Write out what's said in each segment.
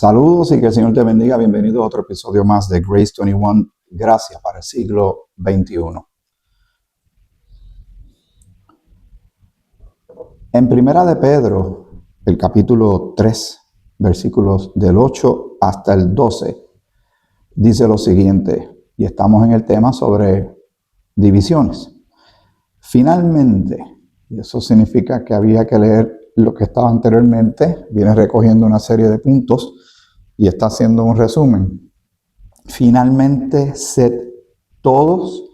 Saludos y que el Señor te bendiga. Bienvenido a otro episodio más de Grace 21, Gracia para el siglo XXI. En Primera de Pedro, el capítulo 3, versículos del 8 hasta el 12, dice lo siguiente, y estamos en el tema sobre divisiones. Finalmente, y eso significa que había que leer lo que estaba anteriormente, viene recogiendo una serie de puntos y está haciendo un resumen. Finalmente, sed todos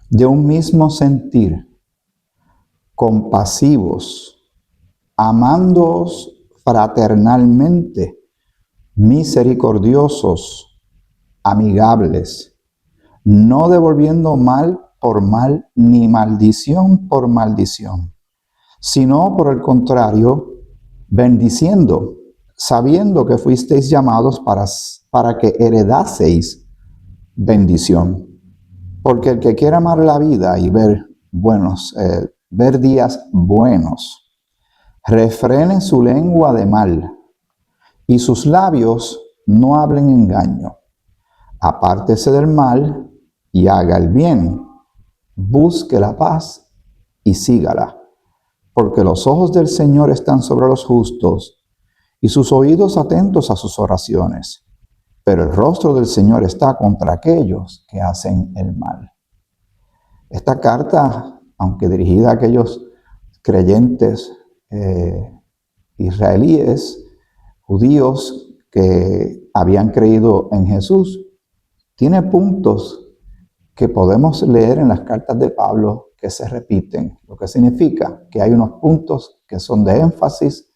de un mismo sentir, compasivos, amándoos fraternalmente, misericordiosos, amigables, no devolviendo mal por mal ni maldición por maldición, sino por el contrario, bendiciendo, sabiendo que fuisteis llamados para que heredaseis bendición. Porque el que quiera amar la vida y ver días buenos, refrene su lengua de mal y sus labios no hablen engaño. Apártese del mal y haga el bien. Busque la paz y sígala. Porque los ojos del Señor están sobre los justos y sus oídos atentos a sus oraciones. Pero el rostro del Señor está contra aquellos que hacen el mal. Esta carta, aunque dirigida a aquellos creyentes israelíes, judíos que habían creído en Jesús, tiene puntos que podemos leer en las cartas de Pablo que se repiten, lo que significa que hay unos puntos que son de énfasis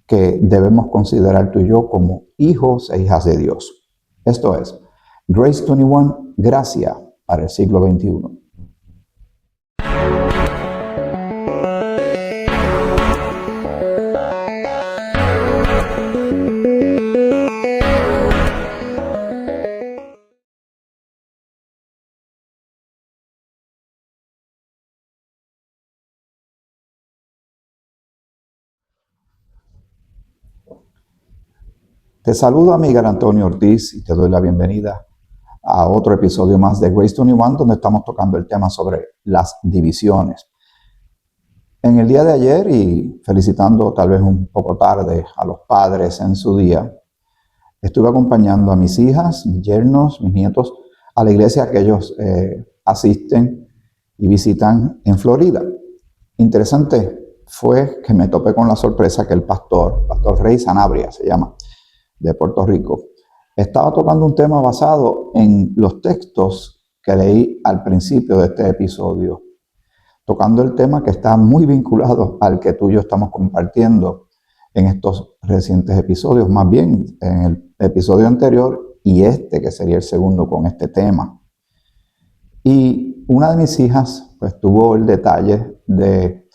que debemos considerar tú y yo como hijos e hijas de Dios. Esto es, Grace 21, Gracia para el siglo XXI. Te saluda Miguel Antonio Ortiz y te doy la bienvenida a otro episodio más de Grace 21, donde estamos tocando el tema sobre las divisiones. En el día de ayer, y felicitando tal vez un poco tarde a los padres en su día, estuve acompañando a mis hijas, mis yernos, mis nietos, a la iglesia que ellos asisten y visitan en Florida. Interesante fue que me topé con la sorpresa que el pastor Rey Sanabria se llama, de Puerto Rico, estaba tocando un tema basado en los textos que leí al principio de este episodio, tocando el tema que está muy vinculado al que tú y yo estamos compartiendo en estos recientes episodios, más bien en el episodio anterior y este que sería el segundo con este tema. Y una de mis hijas pues tuvo el detalle de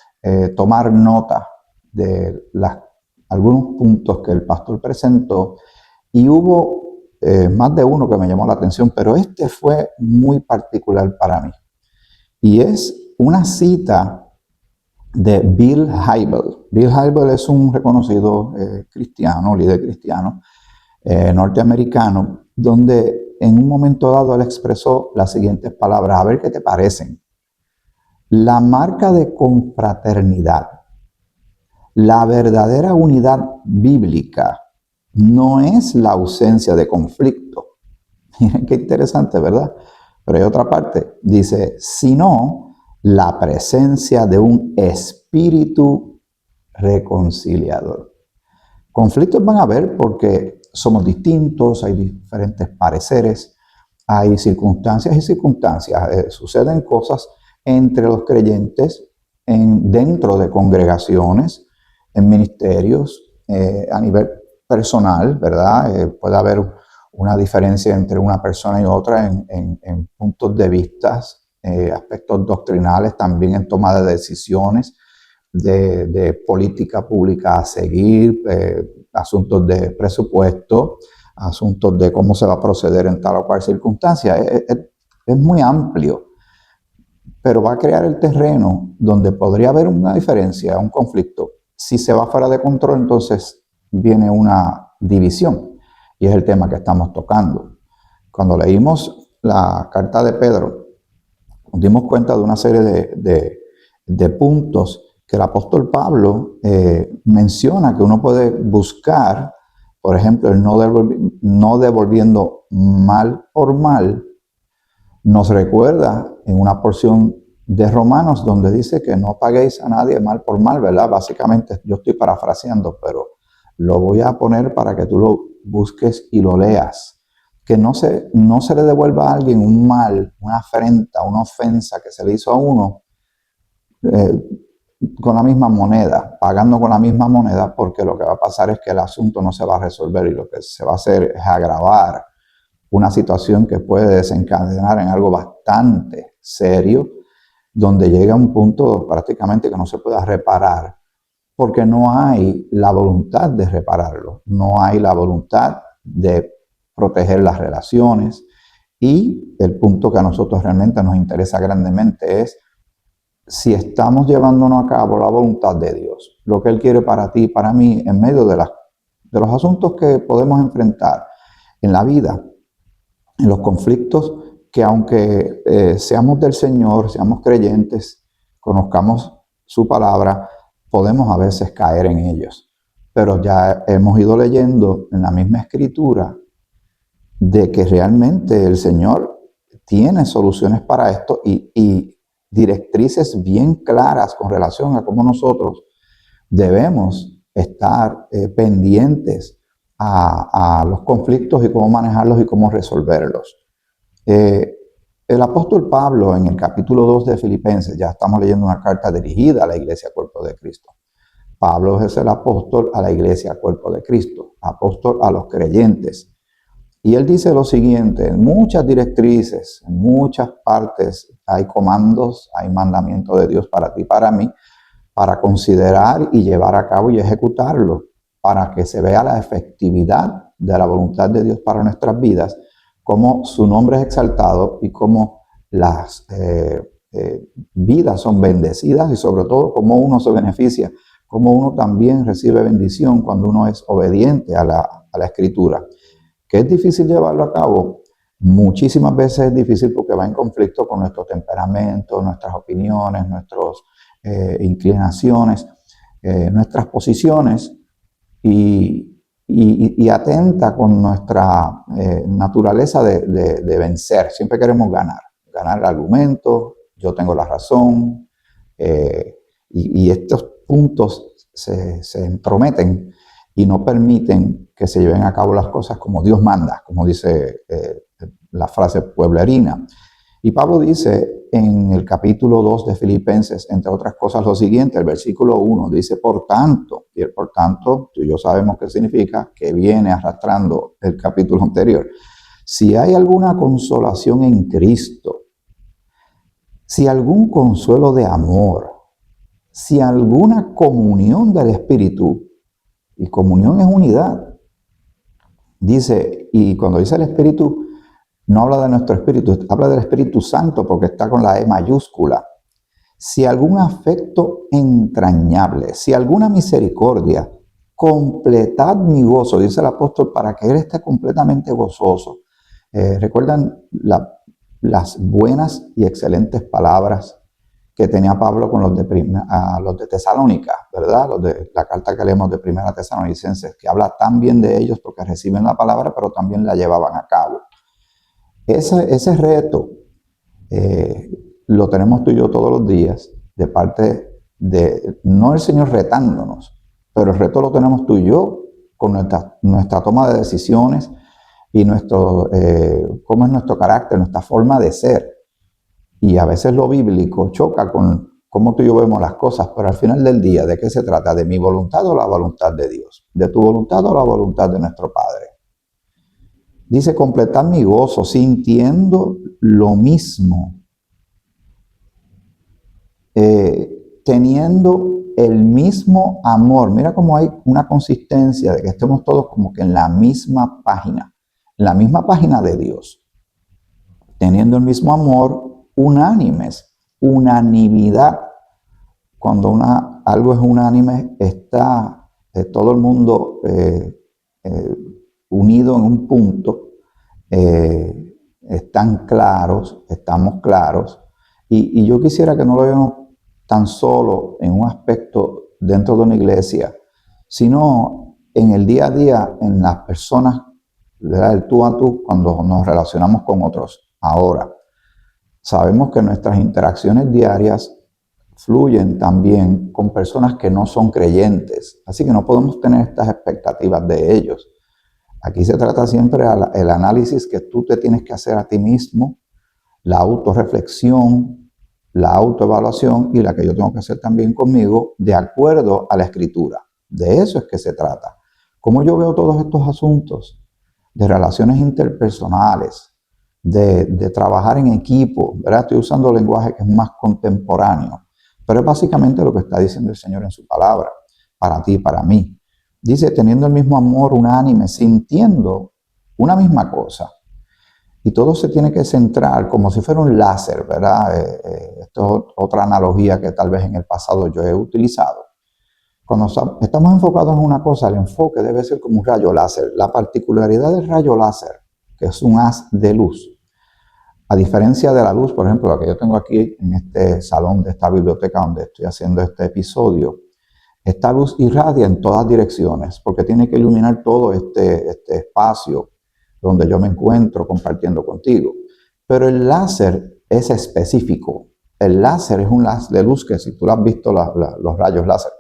tomar nota de algunos puntos que el pastor presentó y hubo más de uno que me llamó la atención, pero este fue muy particular para mí. Y es una cita de Bill Hybels. Bill Hybels es un reconocido cristiano, líder cristiano norteamericano, donde en un momento dado él expresó las siguientes palabras, a ver qué te parecen. La marca de confraternidad, la verdadera unidad bíblica no es la ausencia de conflicto. Miren qué interesante, ¿verdad? Pero hay otra parte, dice, sino la presencia de un espíritu reconciliador. Conflictos van a haber porque somos distintos, hay diferentes pareceres, hay circunstancias y circunstancias. Suceden cosas entre los creyentes, dentro de congregaciones, en ministerios, a nivel personal, ¿verdad? Puede haber una diferencia entre una persona y otra en puntos de vista, aspectos doctrinales, también en toma de decisiones, de política pública a seguir, asuntos de presupuesto, asuntos de cómo se va a proceder en tal o cual circunstancia. Es muy amplio, pero va a crear el terreno donde podría haber una diferencia, un conflicto. Si se va fuera de control, entonces viene una división. Y es el tema que estamos tocando. Cuando leímos la carta de Pedro, nos dimos cuenta de una serie de puntos que el apóstol Pablo menciona que uno puede buscar. Por ejemplo, el no devolviendo mal por mal, nos recuerda en una porción de Romanos donde dice que no paguéis a nadie mal por mal, ¿verdad? Básicamente yo estoy parafraseando, pero lo voy a poner para que tú lo busques y lo leas. Que no se le devuelva a alguien un mal, una afrenta, una ofensa que se le hizo a uno con la misma moneda, pagando con la misma moneda, porque lo que va a pasar es que el asunto no se va a resolver y lo que se va a hacer es agravar una situación que puede desencadenar en algo bastante serio, donde llega un punto prácticamente que no se pueda reparar, porque no hay la voluntad de repararlo, no hay la voluntad de proteger las relaciones. Y el punto que a nosotros realmente nos interesa grandemente es si estamos llevándonos a cabo la voluntad de Dios, lo que Él quiere para ti y para mí en medio de los asuntos que podemos enfrentar en la vida, en los conflictos que aunque seamos del Señor, seamos creyentes, conozcamos su palabra, podemos a veces caer en ellos. Pero ya hemos ido leyendo en la misma escritura de que realmente el Señor tiene soluciones para esto y directrices bien claras con relación a cómo nosotros debemos estar pendientes a los conflictos y cómo manejarlos y cómo resolverlos. El apóstol Pablo en el capítulo 2 de Filipenses, ya estamos leyendo una carta dirigida a la iglesia cuerpo de Cristo. Pablo es el apóstol a la iglesia cuerpo de Cristo, apóstol a los creyentes. Y él dice lo siguiente: en muchas directrices, en muchas partes hay comandos, hay mandamientos de Dios para ti y para mí, para considerar y llevar a cabo y ejecutarlo, para que se vea la efectividad de la voluntad de Dios para nuestras vidas, cómo su nombre es exaltado y cómo las vidas son bendecidas y sobre todo cómo uno se beneficia, cómo uno también recibe bendición cuando uno es obediente a la Escritura. ¿Que es difícil llevarlo a cabo? Muchísimas veces es difícil porque va en conflicto con nuestro temperamento, nuestras opiniones, nuestras inclinaciones, nuestras posiciones y atenta con nuestra naturaleza de vencer. Siempre queremos ganar el argumento, yo tengo la razón, y estos puntos se entrometen y no permiten que se lleven a cabo las cosas como Dios manda, como dice la frase pueblerina. Y Pablo dice en el capítulo 2 de Filipenses, entre otras cosas, lo siguiente: el versículo 1 dice, por tanto, y el por tanto, tú y yo sabemos qué significa, que viene arrastrando el capítulo anterior. Si hay alguna consolación en Cristo, si algún consuelo de amor, si alguna comunión del Espíritu, y comunión es unidad. Dice, y cuando dice el Espíritu, no habla de nuestro Espíritu, habla del Espíritu Santo porque está con la E mayúscula. Si algún afecto entrañable, si alguna misericordia, completad mi gozo, dice el apóstol, para que él esté completamente gozoso. ¿Recuerdan las buenas y excelentes palabras que tenía Pablo con los de Tesalónica, ¿verdad? Los de la carta que leemos de Primera Tesalonicenses, que habla tan bien de ellos porque reciben la palabra, pero también la llevaban a cabo. Ese reto lo tenemos tú y yo todos los días, de parte de, no el Señor retándonos, pero el reto lo tenemos tú y yo con nuestra toma de decisiones y cómo es nuestro carácter, nuestra forma de ser. Y a veces lo bíblico choca con cómo tú y yo vemos las cosas, pero al final del día, ¿de qué se trata? ¿De mi voluntad o la voluntad de Dios? ¿De tu voluntad o la voluntad de nuestro Padre? Dice, completar mi gozo, sintiendo lo mismo, teniendo el mismo amor. Mira cómo hay una consistencia de que estemos todos como que en la misma página de Dios, teniendo el mismo amor, unánimes, unanimidad. Cuando algo es unánime, está todo el mundo unidos en un punto, están claros, estamos claros, y yo quisiera que no lo veamos tan solo en un aspecto dentro de una iglesia, sino en el día a día, en las personas, ¿verdad? El tú a tú, cuando nos relacionamos con otros. Ahora, sabemos que nuestras interacciones diarias fluyen también con personas que no son creyentes, así que no podemos tener estas expectativas de ellos. Aquí se trata siempre el análisis que tú te tienes que hacer a ti mismo, la autorreflexión, la autoevaluación y la que yo tengo que hacer también conmigo de acuerdo a la Escritura. De eso es que se trata. ¿Cómo yo veo todos estos asuntos de relaciones interpersonales, de trabajar en equipo? ¿Verdad? Estoy usando un lenguaje que es más contemporáneo, pero es básicamente lo que está diciendo el Señor en su palabra, para ti y para mí. Dice, teniendo el mismo amor unánime, sintiendo una misma cosa. Y todo se tiene que centrar como si fuera un láser, ¿verdad? Esto es otra analogía que tal vez en el pasado yo he utilizado. Cuando estamos enfocados en una cosa, el enfoque debe ser como un rayo láser. La particularidad del rayo láser, que es un haz de luz, a diferencia de la luz, por ejemplo, la que yo tengo aquí en este salón de esta biblioteca donde estoy haciendo este episodio, esta luz irradia en todas direcciones porque tiene que iluminar todo este espacio donde yo me encuentro compartiendo contigo. Pero el láser es específico. El láser es un haz de luz que, si tú lo has visto, los rayos láser,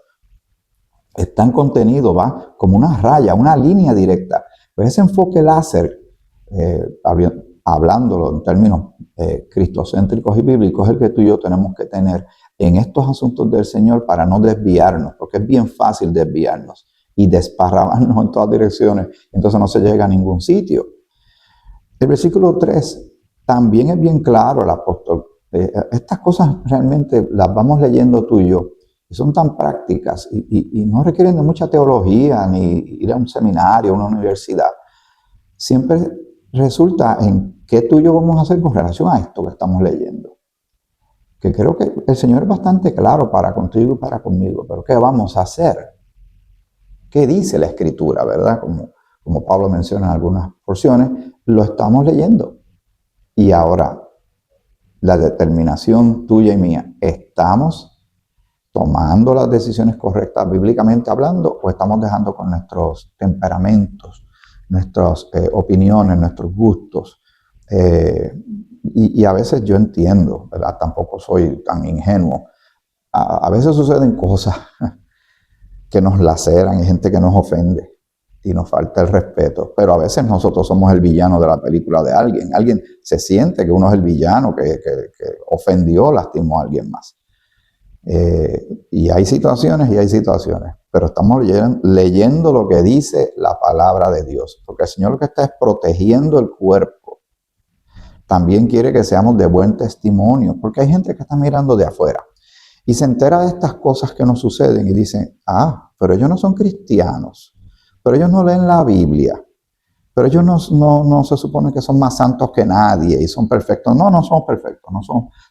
están contenidos, va como una raya, una línea directa. Pues ese enfoque láser, hablándolo en términos cristocéntricos y bíblicos, es el que tú y yo tenemos que tener en estos asuntos del Señor para no desviarnos, porque es bien fácil desviarnos y desparramarnos en todas direcciones, entonces no se llega a ningún sitio. El versículo 3 también es bien claro, el apóstol. Estas cosas realmente las vamos leyendo tú y yo, y son tan prácticas y no requieren de mucha teología ni ir a un seminario, a una universidad. Siempre resulta en qué tú y yo vamos a hacer con relación a esto que estamos leyendo. Que creo que el Señor es bastante claro para contigo y para conmigo, pero ¿qué vamos a hacer? ¿Qué dice la Escritura, verdad? Como Pablo menciona en algunas porciones, lo estamos leyendo. Y ahora, la determinación tuya y mía, ¿estamos tomando las decisiones correctas bíblicamente hablando o estamos dejando con nuestros temperamentos, nuestras opiniones, nuestros gustos? Y a veces yo entiendo, ¿verdad? Tampoco soy tan ingenuo. A veces suceden cosas que nos laceran, hay gente que nos ofende y nos falta el respeto, pero a veces nosotros somos el villano de la película de alguien. Alguien se siente que uno es el villano, que ofendió, lastimó a alguien más. Y hay situaciones, pero estamos leyendo lo que dice la palabra de Dios, porque el Señor lo que está es protegiendo el cuerpo. También quiere que seamos de buen testimonio, porque hay gente que está mirando de afuera y se entera de estas cosas que nos suceden y dicen, pero ellos no son cristianos, pero ellos no leen la Biblia, pero ellos no se supone que son más santos que nadie y son perfectos. No somos perfectos,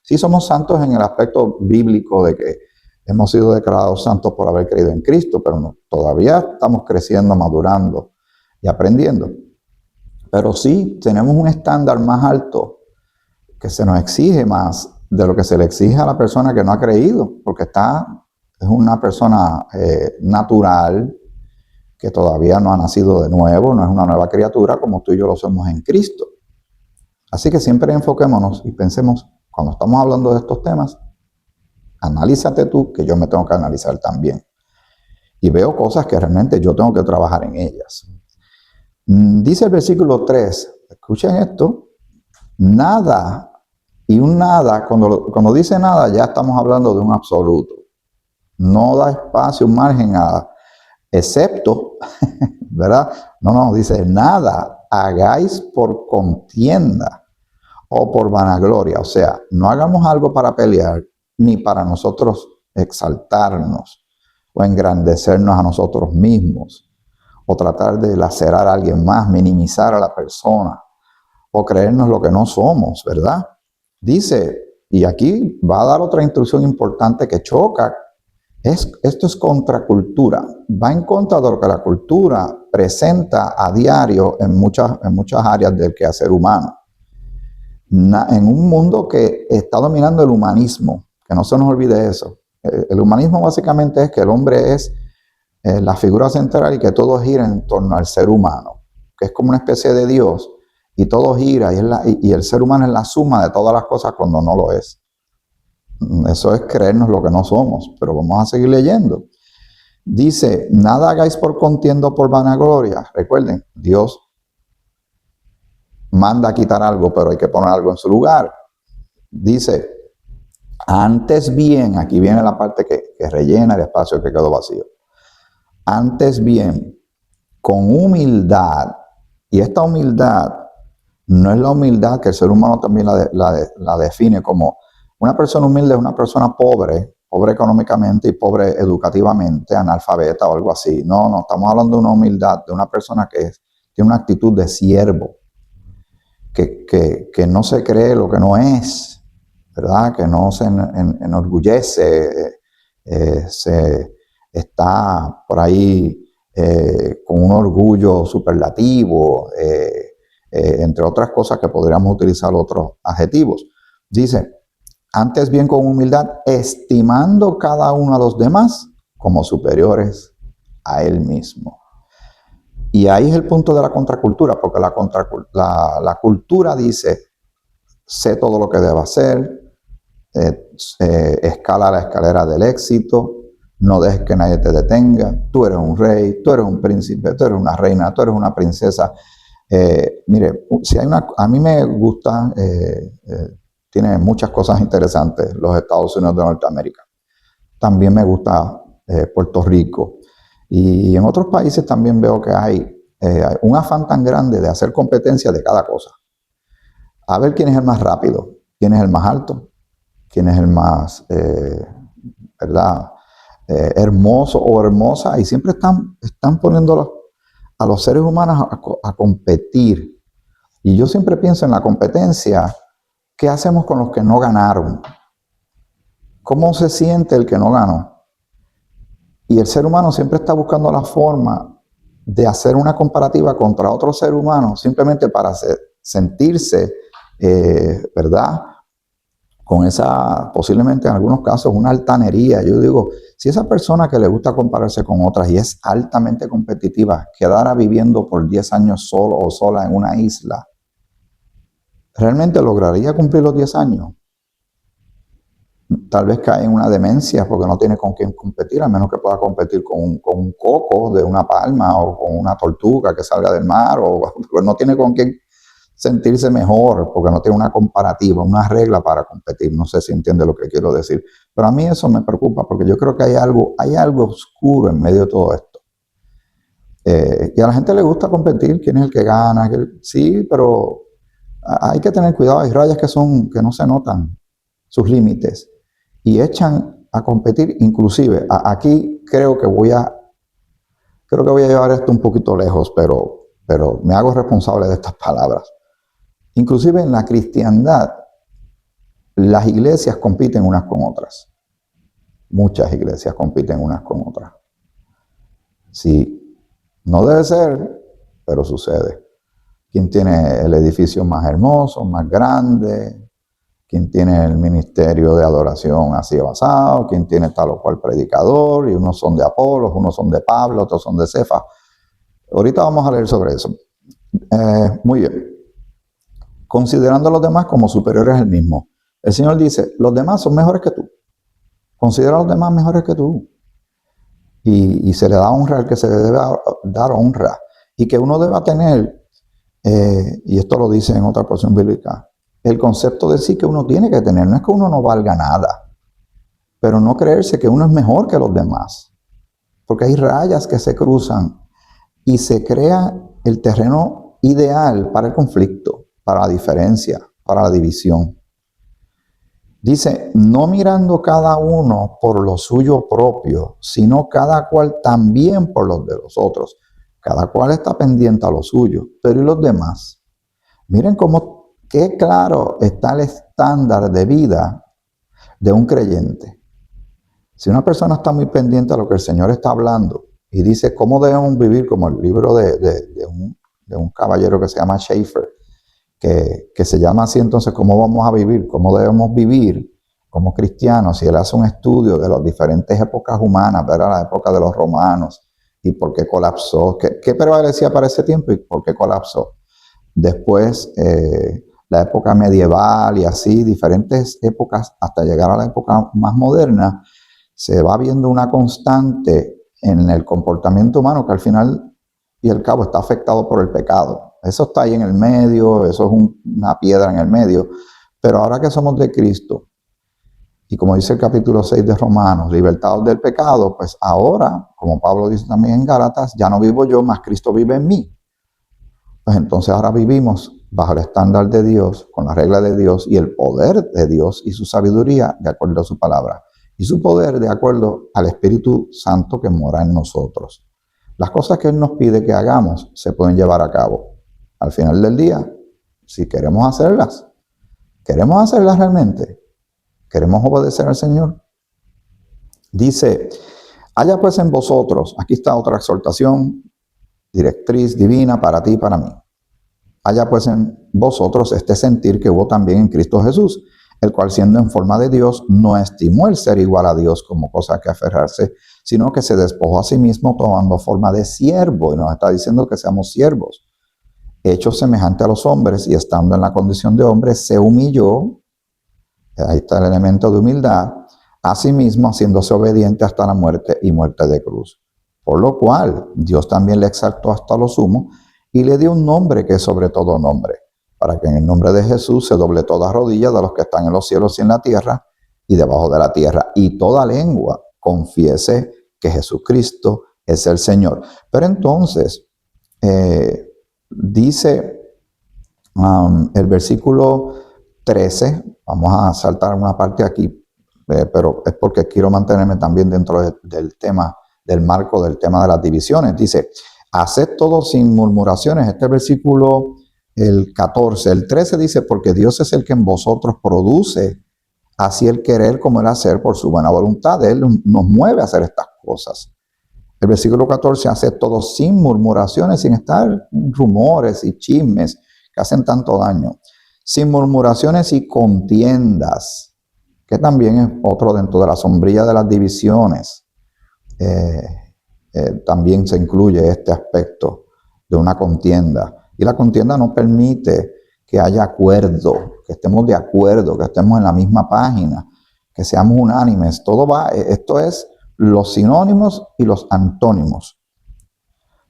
sí somos santos en el aspecto bíblico de que hemos sido declarados santos por haber creído en Cristo, pero todavía estamos creciendo, madurando y aprendiendo. Pero sí tenemos un estándar más alto que se nos exige más de lo que se le exige a la persona que no ha creído, porque es una persona natural, que todavía no ha nacido de nuevo, no es una nueva criatura como tú y yo lo somos en Cristo. Así que siempre enfoquémonos y pensemos, cuando estamos hablando de estos temas, analízate tú, que yo me tengo que analizar también. Y veo cosas que realmente yo tengo que trabajar en ellas. Dice el versículo 3, escuchen esto, nada, y un nada, cuando dice nada ya estamos hablando de un absoluto. No da espacio, margen excepto, ¿verdad? No, dice nada hagáis por contienda o por vanagloria. O sea, no hagamos algo para pelear ni para nosotros exaltarnos o engrandecernos a nosotros mismos o tratar de lacerar a alguien más, minimizar a la persona o creernos lo que no somos, ¿verdad? Dice, y aquí va a dar otra instrucción importante que choca Esto es contracultura. Va en contra de lo que la cultura presenta a diario en muchas áreas del quehacer humano. En un mundo que está dominando el humanismo, que no se nos olvide eso. El humanismo básicamente es que el hombre es la figura central y que todo gira en torno al ser humano, que es como una especie de Dios y todo gira y el ser humano es la suma de todas las cosas cuando no lo es. Eso es creernos lo que no somos, pero vamos a seguir leyendo. Dice, nada hagáis por contienda o por vanagloria. Recuerden, Dios manda a quitar algo, pero hay que poner algo en su lugar. Dice, antes bien, aquí viene la parte que rellena el espacio que quedó vacío. Antes bien, con humildad, y esta humildad no es la humildad que el ser humano también la define como una persona humilde, es una persona pobre económicamente y pobre educativamente, analfabeta o algo así. No, estamos hablando de una humildad, de una persona que tiene una actitud de siervo, que no se cree lo que no es, ¿verdad? Que no se enorgullece, se está por ahí con un orgullo superlativo, entre otras cosas que podríamos utilizar otros adjetivos. Dice, antes bien con humildad, estimando cada uno a los demás como superiores a él mismo. Y ahí es el punto de la contracultura, porque la cultura dice, sé todo lo que debo hacer, escala la escalera del éxito, no dejes que nadie te detenga, tú eres un rey, tú eres un príncipe, tú eres una reina, tú eres una princesa. Mire, a mí me gusta, tiene muchas cosas interesantes los Estados Unidos de Norteamérica. También me gusta Puerto Rico. Y en otros países también veo que hay un afán tan grande de hacer competencia de cada cosa. A ver quién es el más rápido, quién es el más alto, quién es el más, ¿verdad? Hermoso o hermosa. Y siempre están poniendo a los seres humanos a competir. Y yo siempre pienso en la competencia. ¿Qué hacemos con los que no ganaron? ¿Cómo se siente el que no ganó? Y el ser humano siempre está buscando la forma de hacer una comparativa contra otro ser humano simplemente para sentirse, ¿verdad? Con esa, posiblemente en algunos casos, una altanería. Yo digo, si esa persona que le gusta compararse con otras y es altamente competitiva, quedara viviendo por 10 años solo o sola en una isla, ¿realmente lograría cumplir los 10 años? Tal vez cae en una demencia porque no tiene con quién competir, a menos que pueda competir con un coco de una palma o con una tortuga que salga del mar, o no tiene con quién sentirse mejor porque no tiene una comparativa, una regla para competir. No sé si entiende lo que quiero decir, pero a mí eso me preocupa porque yo creo que hay algo oscuro en medio de todo esto. Y a la gente le gusta competir, quién es el que gana, sí, pero hay que tener cuidado, hay rayas que no se notan, sus límites, y echan a competir. Inclusive, aquí creo que voy a llevar esto un poquito lejos, pero me hago responsable de estas palabras. Inclusive en la cristiandad, las iglesias compiten unas con otras. Muchas iglesias compiten unas con otras. Sí, no debe ser, pero sucede. ¿Quién tiene el edificio más hermoso, más grande? ¿Quién tiene el ministerio de adoración así avanzado? ¿Quién tiene tal o cual predicador? Y unos son de Apolos, unos son de Pablo, otros son de Cefa. Ahorita vamos a leer sobre eso. Muy bien. Considerando a los demás como superiores al mismo. El Señor dice, los demás son mejores que tú. Considera a los demás mejores que tú. Y se le da honra al que se le debe dar honra. Y que uno deba tener, y esto lo dice en otra porción bíblica, el concepto de sí que uno tiene que tener. No es que uno no valga nada, pero no creerse que uno es mejor que los demás. Porque hay rayas que se cruzan y se crea el terreno ideal para el conflicto, para la diferencia, para la división. Dice, no mirando cada uno por lo suyo propio, sino cada cual también por los de los otros. Cada cual está pendiente a lo suyo, pero ¿y los demás? Miren qué claro está el estándar de vida de un creyente. Si una persona está muy pendiente a lo que el Señor está hablando y dice cómo debemos vivir, como el libro de un caballero que se llama Schaeffer, que se llama así, entonces, ¿cómo vamos a vivir? ¿Cómo debemos vivir como cristianos? Y él hace un estudio de las diferentes épocas humanas, ¿verdad? La época de los romanos y por qué colapsó, qué prevalecía para ese tiempo y por qué colapsó. Después, la época medieval y así, diferentes épocas hasta llegar a la época más moderna, se va viendo una constante en el comportamiento humano que al final y al cabo está afectado por el pecado. Eso está ahí en el medio, eso es una piedra en el medio. Pero ahora que somos de Cristo, y como dice el capítulo 6 de Romanos, libertados del pecado, pues ahora, como Pablo dice también en Gálatas, ya no vivo yo, mas Cristo vive en mí. Pues entonces ahora vivimos bajo el estándar de Dios, con la regla de Dios y el poder de Dios y su sabiduría de acuerdo a su palabra. Y su poder de acuerdo al Espíritu Santo que mora en nosotros. Las cosas que Él nos pide que hagamos se pueden llevar a cabo. Al final del día, si queremos hacerlas realmente, queremos obedecer al Señor. Dice, haya pues en vosotros, aquí está otra exhortación, directriz divina para ti y para mí. Haya pues en vosotros este sentir que hubo también en Cristo Jesús, el cual siendo en forma de Dios, no estimó el ser igual a Dios como cosa que aferrarse, sino que se despojó a sí mismo tomando forma de siervo, y nos está diciendo que seamos siervos, hecho semejante a los hombres, y estando en la condición de hombre, se humilló, ahí está el elemento de humildad, a sí mismo haciéndose obediente hasta la muerte y muerte de cruz. Por lo cual, Dios también le exaltó hasta lo sumo, y le dio un nombre que es sobre todo nombre, para que en el nombre de Jesús se doble toda rodilla de los que están en los cielos y en la tierra y debajo de la tierra, y toda lengua confiese que Jesucristo es el Señor. Pero entonces, dice el versículo 13, vamos a saltar una parte aquí, pero es porque quiero mantenerme también dentro del tema, del marco del tema de las divisiones. Dice, haced todo sin murmuraciones. Este versículo, el 14, el 13 dice, porque Dios es el que en vosotros produce así el querer como el hacer por su buena voluntad. Él nos mueve a hacer estas cosas. El versículo 14, haced todo sin murmuraciones, sin estar rumores y chismes que hacen tanto daño. Sin murmuraciones y contiendas, que también es otro dentro de la sombrilla de las divisiones. También se incluye este aspecto de una contienda. Y la contienda no permite que haya acuerdo, que estemos de acuerdo, que estemos en la misma página, que seamos unánimes. Todo va, esto es los sinónimos y los antónimos.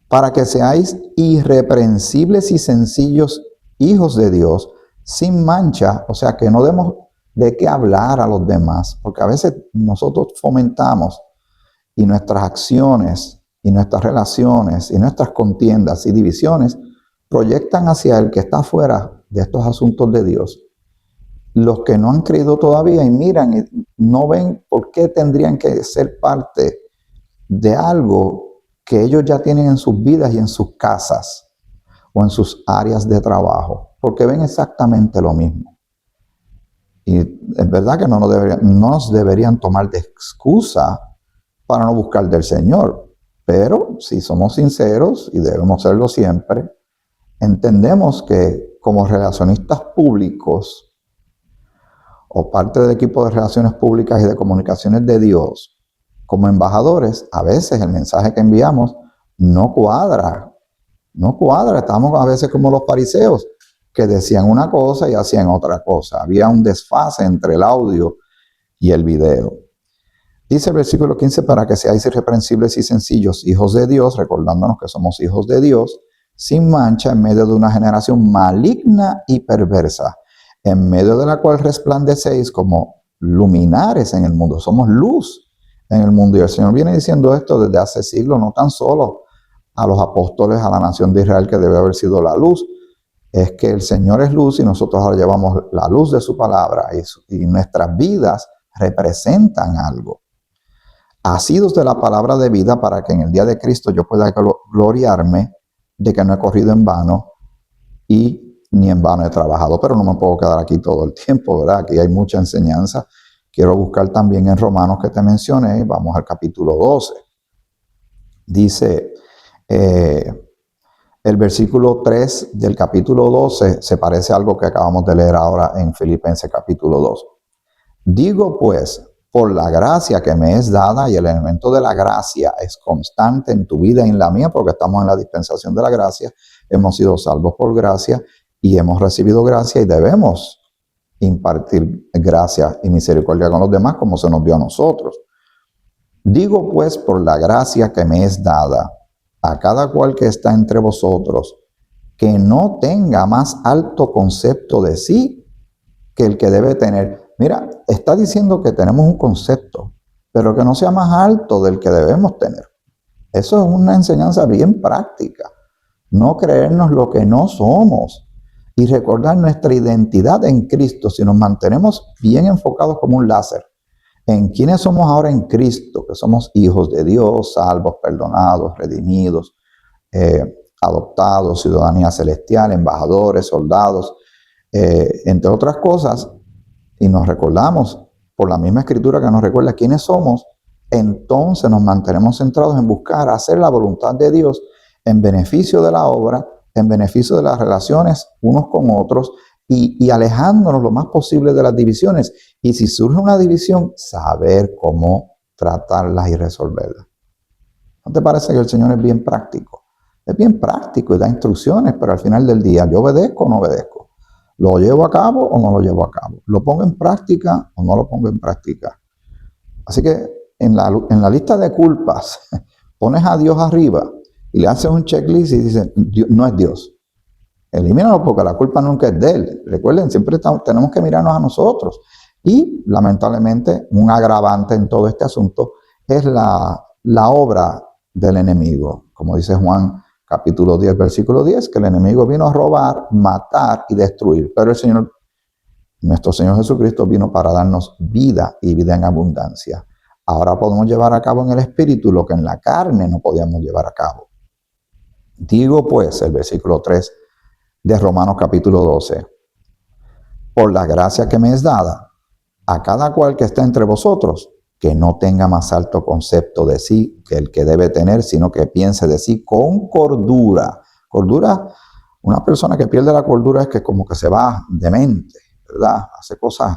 Para que seáis irreprensibles y sencillos hijos de Dios, sin mancha, o sea, que no demos de qué hablar a los demás, porque a veces nosotros fomentamos y nuestras acciones y nuestras relaciones y nuestras contiendas y divisiones proyectan hacia el que está fuera de estos asuntos de Dios. Los que no han creído todavía y miran y no ven por qué tendrían que ser parte de algo que ellos ya tienen en sus vidas y en sus casas o en sus áreas de trabajo, porque ven exactamente lo mismo. Y es verdad que no nos deberían tomar de excusa para no buscar del Señor. Pero si somos sinceros, y debemos serlo siempre, entendemos que como relacionistas públicos o parte del equipo de relaciones públicas y de comunicaciones de Dios, como embajadores, a veces el mensaje que enviamos no cuadra. Estamos a veces como los fariseos, que decían una cosa y hacían otra cosa. Había un desfase entre el audio y el video. Dice el versículo 15, para que seáis irreprensibles y sencillos, hijos de Dios, recordándonos que somos hijos de Dios, sin mancha en medio de una generación maligna y perversa, en medio de la cual resplandecéis como luminares en el mundo. Somos luz en el mundo. Y el Señor viene diciendo esto desde hace siglos, no tan solo a los apóstoles, a la nación de Israel, que debe haber sido la luz. Es que el Señor es luz y nosotros ahora llevamos la luz de su palabra y nuestras vidas representan algo. Asidos de la palabra de vida, para que en el día de Cristo yo pueda gloriarme de que no he corrido en vano y ni en vano he trabajado. Pero no me puedo quedar aquí todo el tiempo, ¿verdad? Aquí hay mucha enseñanza quiero buscar también en Romanos que te mencioné, vamos al capítulo 12. Dice, el versículo 3 del capítulo 12 se parece a algo que acabamos de leer ahora en Filipenses capítulo 2. Digo pues, por la gracia que me es dada, y el elemento de la gracia es constante en tu vida y en la mía, porque estamos en la dispensación de la gracia, hemos sido salvos por gracia y hemos recibido gracia y debemos impartir gracia y misericordia con los demás como se nos dio a nosotros. Digo pues, por la gracia que me es dada, a cada cual que está entre vosotros, que no tenga más alto concepto de sí que el que debe tener. Mira, está diciendo que tenemos un concepto, pero que no sea más alto del que debemos tener. Eso es una enseñanza bien práctica. No creernos lo que no somos y recordar nuestra identidad en Cristo. Si nos mantenemos bien enfocados como un láser en quiénes somos ahora en Cristo, que somos hijos de Dios, salvos, perdonados, redimidos, adoptados, ciudadanía celestial, embajadores, soldados, entre otras cosas, y nos recordamos por la misma escritura que nos recuerda quiénes somos, entonces nos mantenemos centrados en buscar hacer la voluntad de Dios en beneficio de la obra, en beneficio de las relaciones unos con otros y alejándonos lo más posible de las divisiones. Y si surge una división, saber cómo tratarlas y resolverlas. ¿No te parece que el Señor es bien práctico? Es bien práctico y da instrucciones, pero al final del día, ¿yo obedezco o no obedezco? ¿Lo llevo a cabo o no lo llevo a cabo? ¿Lo pongo en práctica o no lo pongo en práctica? Así que en la lista de culpas, pones a Dios arriba y le haces un checklist y dices, no es Dios. Elimínalo porque la culpa nunca es de Él. Recuerden, siempre tenemos que mirarnos a nosotros. Y lamentablemente, un agravante en todo este asunto es la obra del enemigo. Como dice Juan capítulo 10, versículo 10, que el enemigo vino a robar, matar y destruir. Pero el Señor, nuestro Señor Jesucristo, vino para darnos vida y vida en abundancia. Ahora podemos llevar a cabo en el Espíritu lo que en la carne no podíamos llevar a cabo. Digo pues, el versículo 3 de Romanos capítulo 12, por la gracia que me es dada, a cada cual que está entre vosotros, que no tenga más alto concepto de sí que el que debe tener, sino que piense de sí con cordura. Cordura, una persona que pierde la cordura es que como que se va demente, ¿verdad? Hace cosas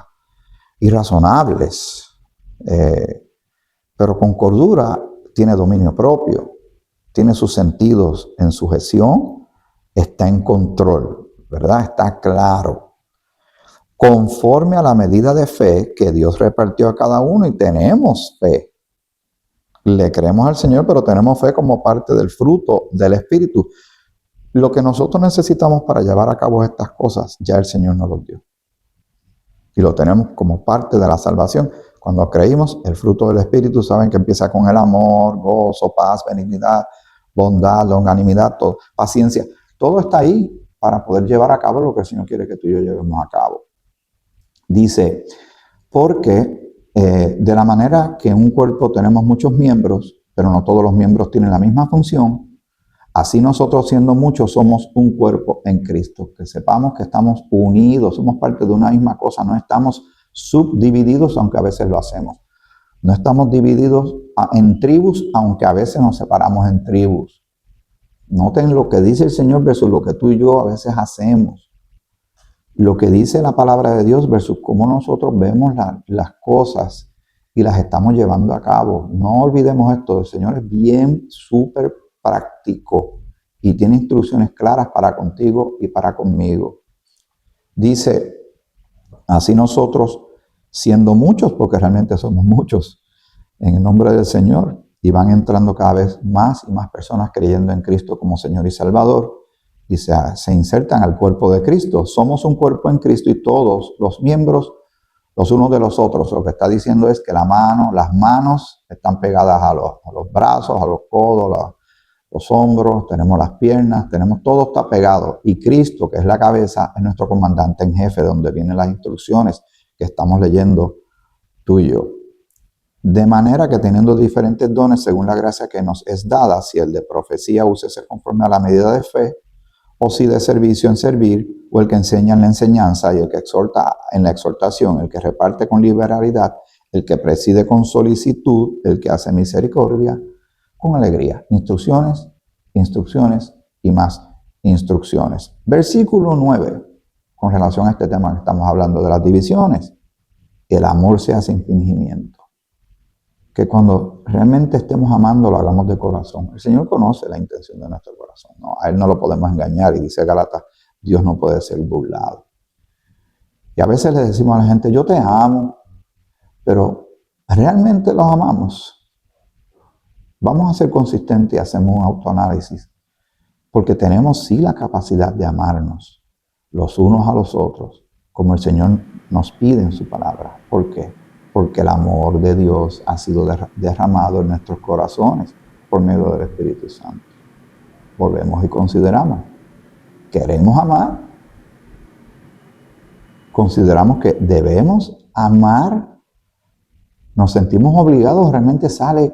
irrazonables, pero con cordura tiene dominio propio, tiene sus sentidos en sujeción, está en control, ¿verdad? Está claro. Conforme a la medida de fe que Dios repartió a cada uno, y tenemos fe. Le creemos al Señor, pero tenemos fe como parte del fruto del Espíritu. Lo que nosotros necesitamos para llevar a cabo estas cosas, ya el Señor nos lo dio. Y lo tenemos como parte de la salvación. Cuando creímos, el fruto del Espíritu, saben que empieza con el amor, gozo, paz, benignidad, bondad, longanimidad, paciencia. Todo está ahí para poder llevar a cabo lo que el Señor quiere que tú y yo llevemos a cabo. Dice, porque de la manera que en un cuerpo tenemos muchos miembros, pero no todos los miembros tienen la misma función, así nosotros siendo muchos somos un cuerpo en Cristo. Que sepamos que estamos unidos, somos parte de una misma cosa, no estamos subdivididos, aunque a veces lo hacemos. No estamos divididos en tribus, aunque a veces nos separamos en tribus. Noten lo que dice el Señor versus lo que tú y yo a veces hacemos. Lo que dice la palabra de Dios versus cómo nosotros vemos las cosas y las estamos llevando a cabo. No olvidemos esto, el Señor es bien súper práctico y tiene instrucciones claras para contigo y para conmigo. Dice, así nosotros, siendo muchos, porque realmente somos muchos, en el nombre del Señor, y van entrando cada vez más y más personas creyendo en Cristo como Señor y Salvador, y se insertan al cuerpo de Cristo. Somos un cuerpo en Cristo y todos los miembros, los unos de los otros. Lo que está diciendo es que las manos están pegadas a los brazos, a los codos, los hombros, tenemos las piernas, todo está pegado. Y Cristo, que es la cabeza, es nuestro comandante en jefe, donde vienen las instrucciones que estamos leyendo tú y yo. De manera que teniendo diferentes dones según la gracia que nos es dada, si el de profecía úsese conforme a la medida de fe, o si de servicio en servir, o el que enseña en la enseñanza y el que exhorta en la exhortación, el que reparte con liberalidad, el que preside con solicitud, el que hace misericordia con alegría. Instrucciones, instrucciones y más instrucciones. Versículo 9, con relación a este tema que estamos hablando de las divisiones. El amor sea sin fingimiento. Que cuando realmente estemos amando, lo hagamos de corazón. El Señor conoce la intención de nuestro corazón, ¿no? A Él no lo podemos engañar, y dice Gálatas, Dios no puede ser burlado. Y a veces le decimos a la gente, yo te amo, pero ¿realmente los amamos? Vamos a ser consistentes y hacemos un autoanálisis, porque tenemos sí la capacidad de amarnos los unos a los otros, como el Señor nos pide en su palabra. ¿Por qué? Porque el amor de Dios ha sido derramado en nuestros corazones por medio del Espíritu Santo. Volvemos y consideramos, ¿queremos amar? ¿Consideramos que debemos amar? ¿Nos sentimos obligados? ¿Realmente sale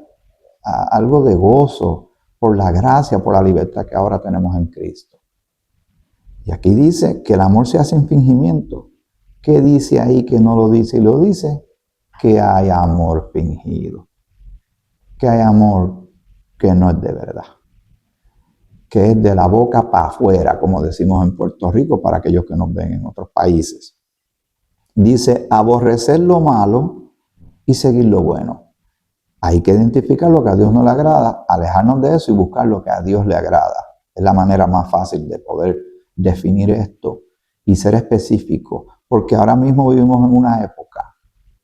algo de gozo por la gracia, por la libertad que ahora tenemos en Cristo? Y aquí dice que el amor sea sin fingimiento. ¿Qué dice ahí que no lo dice? Y lo dice que hay amor fingido. Que hay amor que no es de verdad. Que es de la boca para afuera, como decimos en Puerto Rico, para aquellos que nos ven en otros países. Dice, aborrecer lo malo y seguir lo bueno. Hay que identificar lo que a Dios no le agrada, alejarnos de eso y buscar lo que a Dios le agrada. Es la manera más fácil de poder definir esto y ser específico, porque ahora mismo vivimos en una época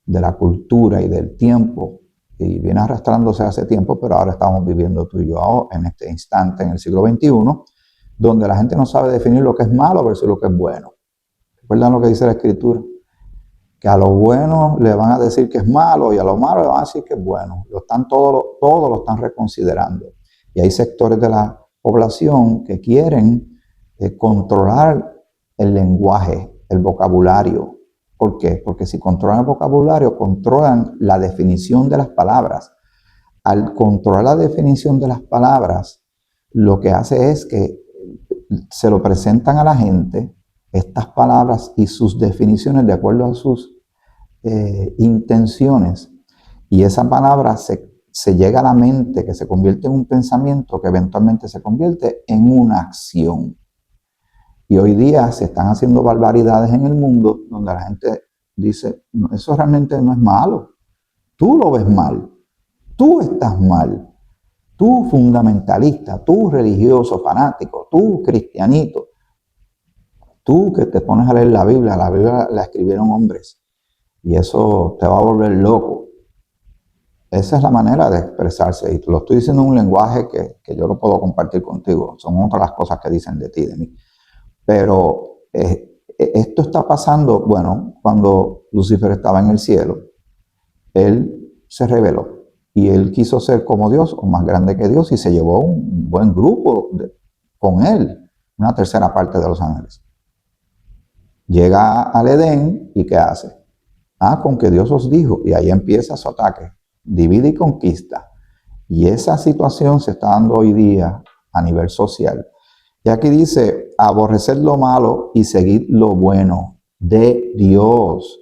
de la cultura y del tiempo, y viene arrastrándose hace tiempo, pero ahora estamos viviendo tú y yo en este instante, en el siglo XXI, donde la gente no sabe definir lo que es malo versus lo que es bueno. ¿Recuerdan lo que dice la Escritura? Que a lo bueno le van a decir que es malo y a lo malo le van a decir que es bueno. Todos lo están reconsiderando. Y hay sectores de la población que quieren controlar el lenguaje, el vocabulario. ¿Por qué? Porque si controlan el vocabulario, controlan la definición de las palabras. Al controlar la definición de las palabras, lo que hace es que se lo presentan a la gente, estas palabras y sus definiciones de acuerdo a sus intenciones. Y esa palabra se llega a la mente, que se convierte en un pensamiento, que eventualmente se convierte en una acción. Y hoy día se están haciendo barbaridades en el mundo donde la gente dice, no, eso realmente no es malo. Tú lo ves mal. Tú estás mal. Tú fundamentalista, tú religioso, fanático, tú cristianito. Tú que te pones a leer la Biblia la escribieron hombres. Y eso te va a volver loco. Esa es la manera de expresarse. Y te lo estoy diciendo en un lenguaje que yo lo puedo compartir contigo. Son otras las cosas que dicen de ti, de mí. Pero esto está pasando, bueno, cuando Lucifer estaba en el cielo, él se rebeló y él quiso ser como Dios o más grande que Dios y se llevó un buen grupo con él, una tercera parte de los ángeles. Llega al Edén y ¿qué hace? Con que Dios os dijo, y ahí empieza su ataque, divide y conquista. Y esa situación se está dando hoy día a nivel social. Y aquí dice, aborrecer lo malo y seguir lo bueno de Dios.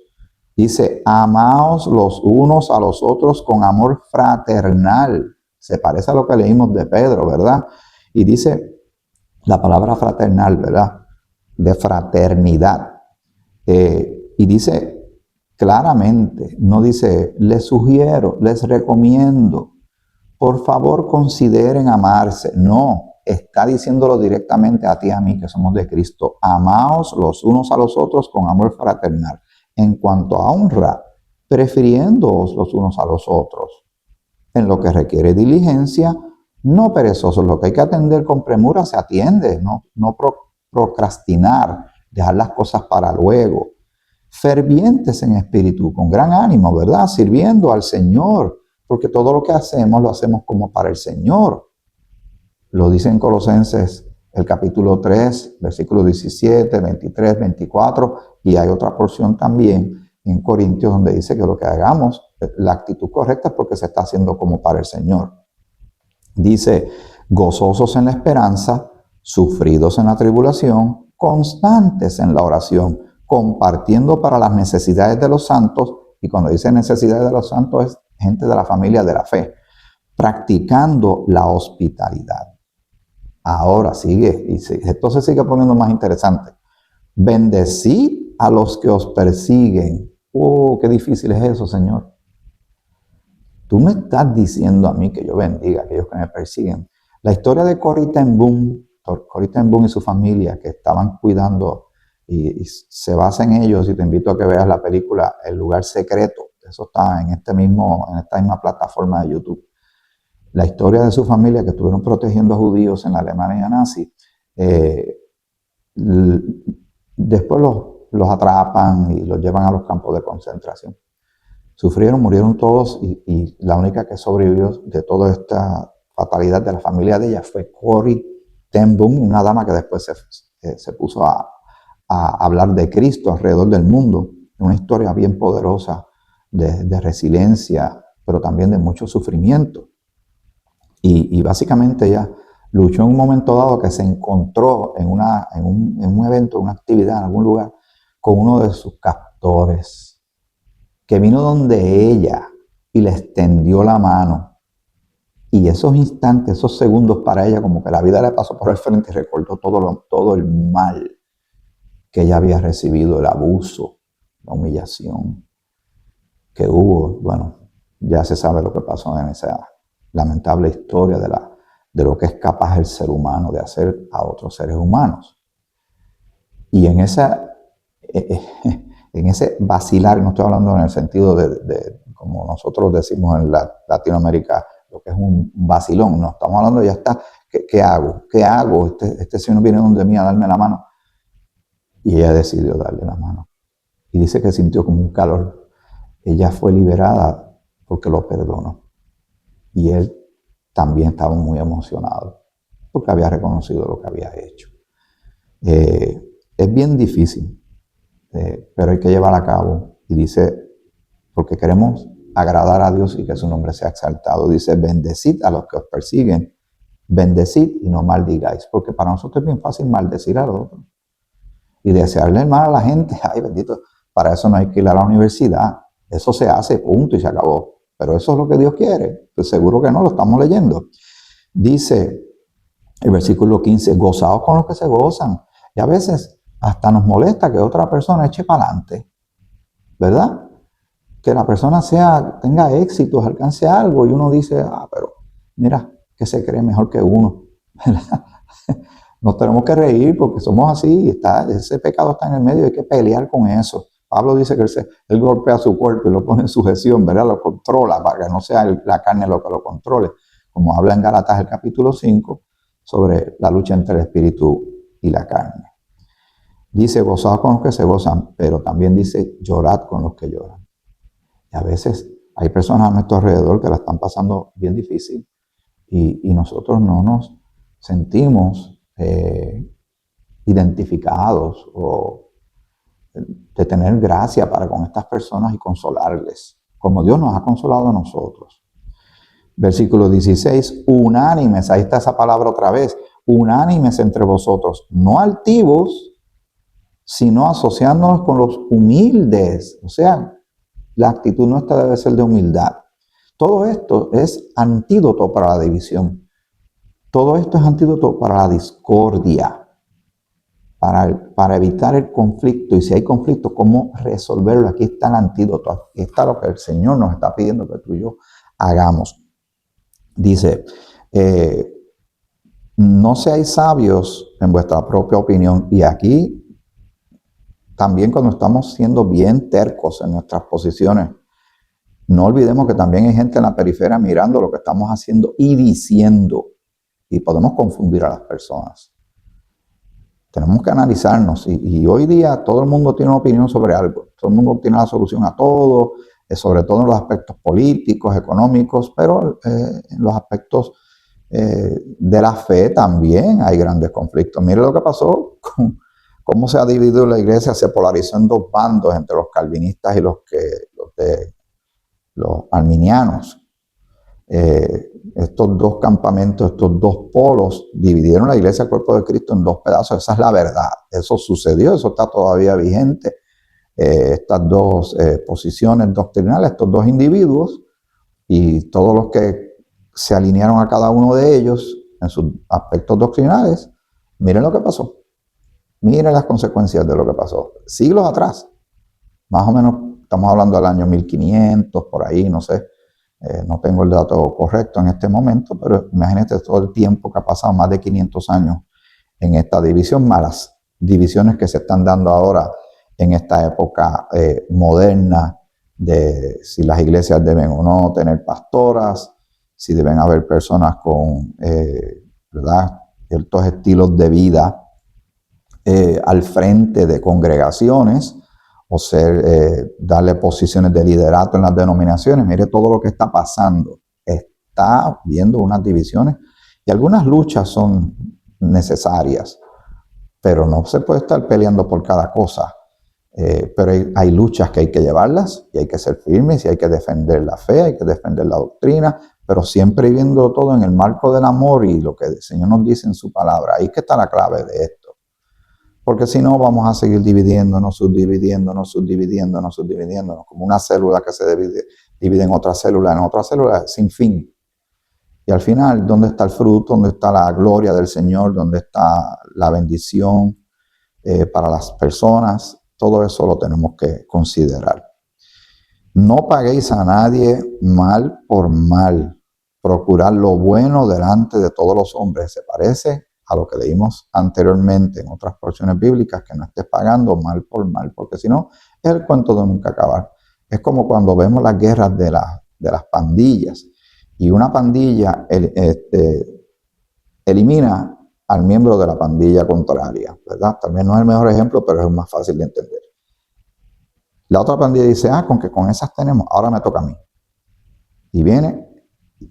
Dice, amaos los unos a los otros con amor fraternal. Se parece a lo que leímos de Pedro, ¿verdad? Y dice la palabra fraternal, ¿verdad? De fraternidad. Y dice claramente, no dice, les sugiero, les recomiendo, por favor consideren amarse. No. Está diciéndolo directamente a ti y a mí que somos de Cristo. Amaos los unos a los otros con amor fraternal. En cuanto a honra, prefiriéndoos los unos a los otros. En lo que requiere diligencia, no perezosos. Lo que hay que atender con premura se atiende, no procrastinar, dejar las cosas para luego. Fervientes en espíritu, con gran ánimo, ¿verdad? Sirviendo al Señor, porque todo lo que hacemos lo hacemos como para el Señor. Lo dice en Colosenses, el capítulo 3, versículos 17, 23, 24, y hay otra porción también en Corintios donde dice que lo que hagamos, la actitud correcta es porque se está haciendo como para el Señor. Dice, gozosos en la esperanza, sufridos en la tribulación, constantes en la oración, compartiendo para las necesidades de los santos Y cuando dice necesidades de los santos es gente de la familia de la fe, practicando la hospitalidad. Ahora sigue, y esto se sigue poniendo más interesante. Bendecid a los que os persiguen. Oh, qué difícil es eso, Señor. Tú me estás diciendo a mí que yo bendiga a aquellos que me persiguen. La historia de Corrie ten Boom y su familia que estaban cuidando y se basa en ellos, y te invito a que veas la película El lugar secreto. Eso está en esta misma plataforma de YouTube. La historia de su familia que estuvieron protegiendo a judíos en la Alemania nazi. Después los atrapan y los llevan a los campos de concentración. Sufrieron, murieron todos y la única que sobrevivió de toda esta fatalidad de la familia de ella fue Corrie ten Boom, una dama que después se puso a hablar de Cristo alrededor del mundo. Una historia bien poderosa de resiliencia, pero también de mucho sufrimiento. Y básicamente ella luchó en un momento dado que se encontró en un evento, en una actividad, en algún lugar, con uno de sus captores, que vino donde ella y le extendió la mano. Y esos instantes, esos segundos para ella, como que la vida le pasó por el frente y recordó todo el mal que ella había recibido, el abuso, la humillación que hubo. Bueno, ya se sabe lo que pasó en esa lamentable historia de lo que es capaz el ser humano de hacer a otros seres humanos. Y en ese vacilar, no estoy hablando en el sentido de como nosotros decimos en Latinoamérica, lo que es un vacilón, no, estamos hablando de ya está, ¿qué hago? ¿Qué hago? Este señor viene donde mí a darme la mano. Y ella decidió darle la mano. Y dice que sintió como un calor. Ella fue liberada porque lo perdonó. Y él también estaba muy emocionado porque había reconocido lo que había hecho. Es bien difícil, pero hay que llevar a cabo. Y dice, porque queremos agradar a Dios y que su nombre sea exaltado. Dice, bendecid a los que os persiguen, bendecid y no maldigáis. Porque para nosotros es bien fácil maldecir a los otros y desearle el mal a la gente. Ay, bendito, para eso no hay que ir a la universidad. Eso se hace, punto, y se acabó. Pero eso es lo que Dios quiere. Pues seguro que no, lo estamos leyendo. Dice el versículo 15, gozaos con los que se gozan. Y a veces hasta nos molesta que otra persona eche para adelante, ¿verdad? Que la persona tenga éxitos, alcance algo, y uno dice, pero mira, que se cree mejor que uno, ¿verdad? Nos tenemos que reír porque somos así, ese pecado está en el medio, hay que pelear con eso. Pablo dice que él golpea su cuerpo y lo pone en sujeción, ¿verdad? Lo controla para que no sea la carne lo que lo controle. Como habla en Gálatas el capítulo 5 sobre la lucha entre el espíritu y la carne. Dice, gozaos con los que se gozan, pero también dice, llorad con los que lloran. Y a veces hay personas a nuestro alrededor que la están pasando bien difícil y nosotros no nos sentimos identificados o de tener gracia para con estas personas y consolarles, como Dios nos ha consolado a nosotros. Versículo 16, unánimes, ahí está esa palabra otra vez, unánimes entre vosotros, no altivos, sino asociándonos con los humildes. O sea, la actitud nuestra debe ser de humildad. Todo esto es antídoto para la división. Todo esto es antídoto para la discordia, para evitar el conflicto. Y si hay conflicto, ¿cómo resolverlo? Aquí está el antídoto. Aquí está lo que el Señor nos está pidiendo que tú y yo hagamos. Dice, no seáis sabios en vuestra propia opinión. Y aquí también cuando estamos siendo bien tercos en nuestras posiciones, no olvidemos que también hay gente en la periferia mirando lo que estamos haciendo y diciendo. Y podemos confundir a las personas. Tenemos que analizarnos. Y hoy día todo el mundo tiene una opinión sobre algo. Todo el mundo tiene la solución a todo, sobre todo en los aspectos políticos, económicos, pero en los aspectos de la fe también hay grandes conflictos. Mire lo que pasó con cómo se ha dividido la iglesia, se polarizó en dos bandos entre los calvinistas y los arminianos. Estos dos campamentos, estos dos polos dividieron la iglesia, el cuerpo de Cristo, en dos pedazos. Esa es la verdad. Eso sucedió, eso está todavía vigente. estas dos posiciones doctrinales, estos dos individuos, y todos los que se alinearon a cada uno de ellos en sus aspectos doctrinales, miren lo que pasó. Miren las consecuencias de lo que pasó. Siglos atrás, más o menos, estamos hablando del año 1500, por ahí, no sé. No tengo el dato correcto en este momento, pero imagínate todo el tiempo que ha pasado, más de 500 años en esta división, más las divisiones que se están dando ahora en esta época moderna, de si las iglesias deben o no tener pastoras, si deben haber personas con ¿verdad? Ciertos estilos de vida al frente de congregaciones, o darle posiciones de liderato en las denominaciones. Mire todo lo que está pasando. Está viendo unas divisiones y algunas luchas son necesarias, pero no se puede estar peleando por cada cosa. Pero hay luchas que hay que llevarlas y hay que ser firmes y hay que defender la fe, hay que defender la doctrina, pero siempre viendo todo en el marco del amor y lo que el Señor nos dice en su palabra. Ahí es que está la clave de esto. Porque si no, vamos a seguir dividiéndonos, subdividiéndonos, como una célula que se divide en otra célula, sin fin. Y al final, ¿dónde está el fruto? ¿Dónde está la gloria del Señor? ¿Dónde está la bendición para las personas? Todo eso lo tenemos que considerar. No paguéis a nadie mal por mal. Procurad lo bueno delante de todos los hombres. Se parece a lo que leímos anteriormente en otras porciones bíblicas, que no estés pagando mal por mal, porque si no, es el cuento de nunca acabar. Es como cuando vemos las guerras de las pandillas, y una pandilla elimina al miembro de la pandilla contraria, ¿verdad? También no es el mejor ejemplo, pero es más fácil de entender. La otra pandilla dice, con que con esas tenemos, ahora me toca a mí. Y viene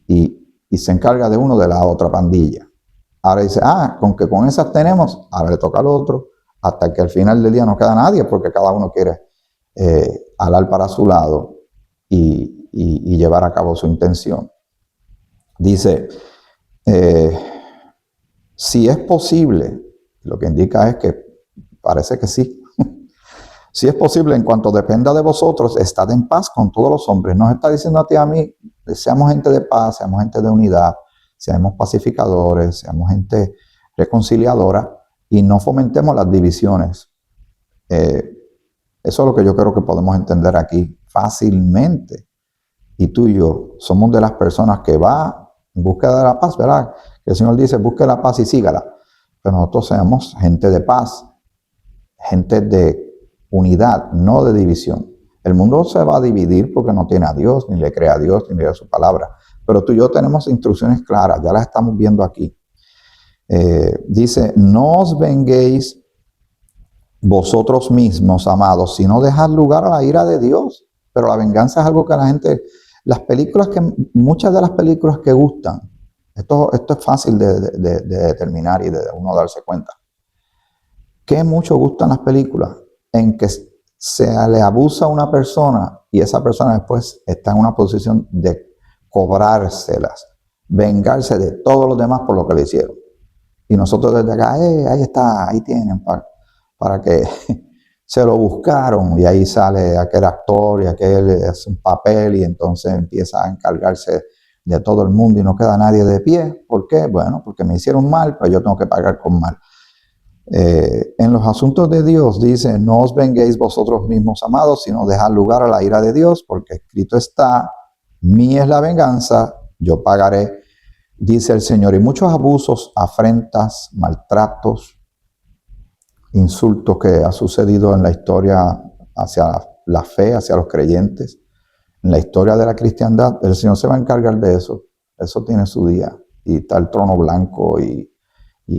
y se encarga de uno de la otra pandilla. Ahora dice, con que con esas tenemos, ahora le toca al otro, hasta que al final del día no queda nadie, porque cada uno quiere alar para su lado y llevar a cabo su intención. Dice, si es posible, lo que indica es que parece que sí. Si es posible, en cuanto dependa de vosotros, estad en paz con todos los hombres. Nos está diciendo a ti y a mí, seamos gente de paz, seamos gente de unidad, seamos pacificadores, seamos gente reconciliadora y no fomentemos las divisiones. Eso es lo que yo creo que podemos entender aquí fácilmente. Y tú y yo somos de las personas que va en búsqueda de la paz, ¿verdad? Que el Señor dice, busque la paz y sígala. Pero nosotros seamos gente de paz, gente de unidad, no de división. El mundo se va a dividir porque no tiene a Dios, ni le cree a Dios, ni le da su palabra. Pero tú y yo tenemos instrucciones claras, ya las estamos viendo aquí. Dice, no os venguéis vosotros mismos, amados, sino dejad lugar a la ira de Dios. Pero la venganza es algo que la gente, muchas de las películas que gustan, esto es fácil de determinar y de uno darse cuenta. ¿Qué mucho gustan las películas? En que se le abusa a una persona y esa persona después está en una posición de cobrárselas, vengarse de todos los demás por lo que le hicieron. Y nosotros desde acá, ahí está, ahí tienen, para que se lo buscaron, y ahí sale aquel actor y aquel hace un papel y entonces empieza a encargarse de todo el mundo y no queda nadie de pie. ¿Por qué? Bueno, porque me hicieron mal, pues yo tengo que pagar con mal. En los asuntos de Dios dice, no os venguéis vosotros mismos, amados, sino dejad lugar a la ira de Dios, porque escrito está, mía es la venganza, yo pagaré, dice el Señor. Y muchos abusos, afrentas, maltratos, insultos que ha sucedido en la historia hacia la fe, hacia los creyentes, en la historia de la cristiandad, el Señor se va a encargar de eso. Eso tiene su día. Y está el trono blanco y